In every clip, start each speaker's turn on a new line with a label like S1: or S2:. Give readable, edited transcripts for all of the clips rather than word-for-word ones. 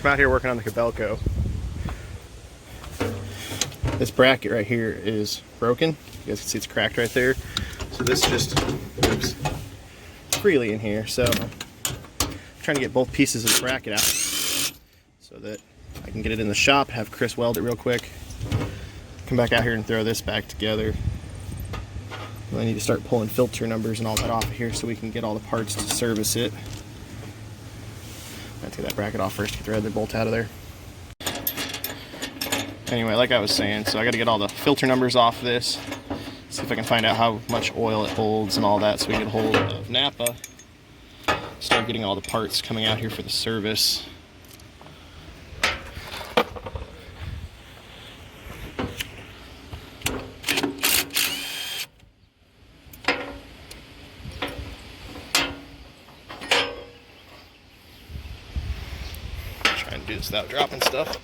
S1: I'm out here working on the Kobelco. This bracket right here is broken. You guys can see it's cracked right there. So this just moves freely in here. So I'm trying to get both pieces of the bracket out so that I can get it in the shop, have Chris weld it real quick, come back out here and throw this back together. I need to start pulling filter numbers and all that off of here so we can get all the parts to service it. Gotta take that bracket off first to get the other bolt out of there. Anyway, like I was saying, so I gotta get all the filter numbers off this, see if I can find out how much oil it holds and all that so we get hold of Napa. Start getting all the parts coming out here for the service. Trying to do this without dropping stuff.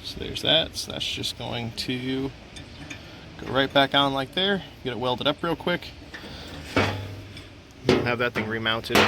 S1: So there's that. So that's just going to go right back on like there. Get it welded up real quick. Have that thing remounted.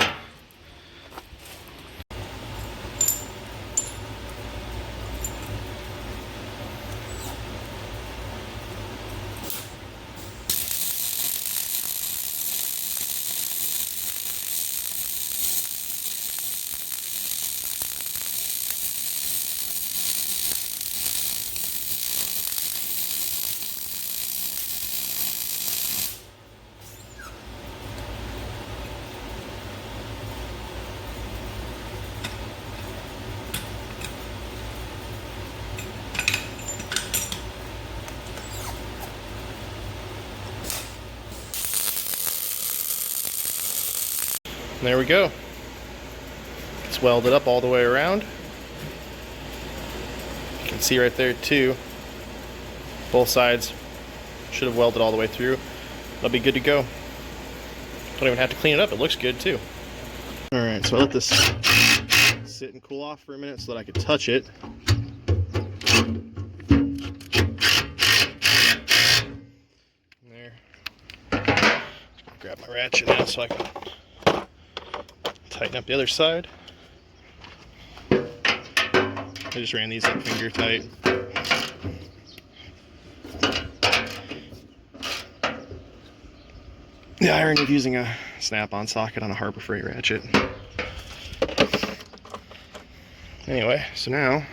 S1: And there we go. It's welded up all the way around. You can see right there too. Both sides should have welded all the way through. That'll be good to go. Don't even have to clean it up. It looks good too. Alright, so I let this sit and cool off for a minute so that I could touch it. There. Grab my ratchet now so I can tighten up the other side. I just ran these up finger tight. Yeah, I ended up using a snap-on socket on a Harbor Freight ratchet. Anyway, so now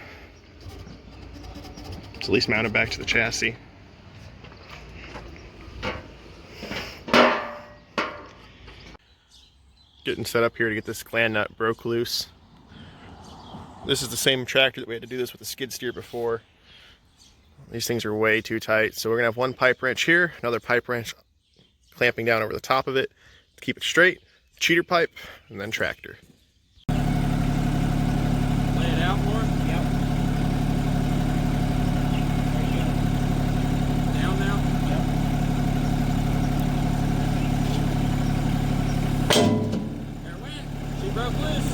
S1: it's at least mounted back to the chassis. Getting set up here to get this gland nut broke loose. This is the same tractor that we had to do this with the skid steer before. These things are way too tight, so we're gonna have one pipe wrench here, another pipe wrench clamping down over the top of it to keep it straight, cheater pipe, and then tractor.
S2: Lay it out more? Yep. There you go. Down now? Yep. There it went. She broke loose.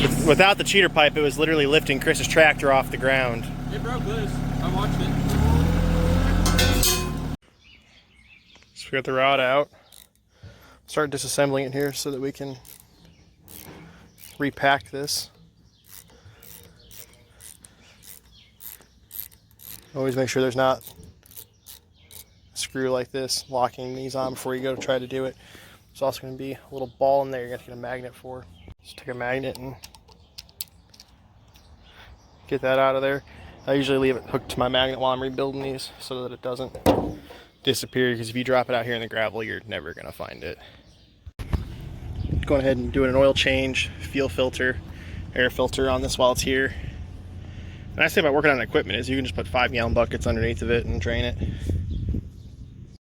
S2: Yes.
S1: Without the cheater pipe, it was literally lifting Chris's tractor off the ground.
S2: It broke loose. I watched it.
S1: So we got the rod out. Start disassembling it here so that we can repack this. Always make sure there's not a screw like this locking these on before you go to try to do it. There's also going to be a little ball in there you're going to get a magnet for. Just take a magnet and get that out of there. I usually leave it hooked to my magnet while I'm rebuilding these so that it doesn't disappear, because if you drop it out here in the gravel, you're never going to find it. Going ahead and doing an oil change, fuel filter, air filter on this while it's here. The nice thing about working on equipment is you can just put 5-gallon buckets underneath of it and drain it.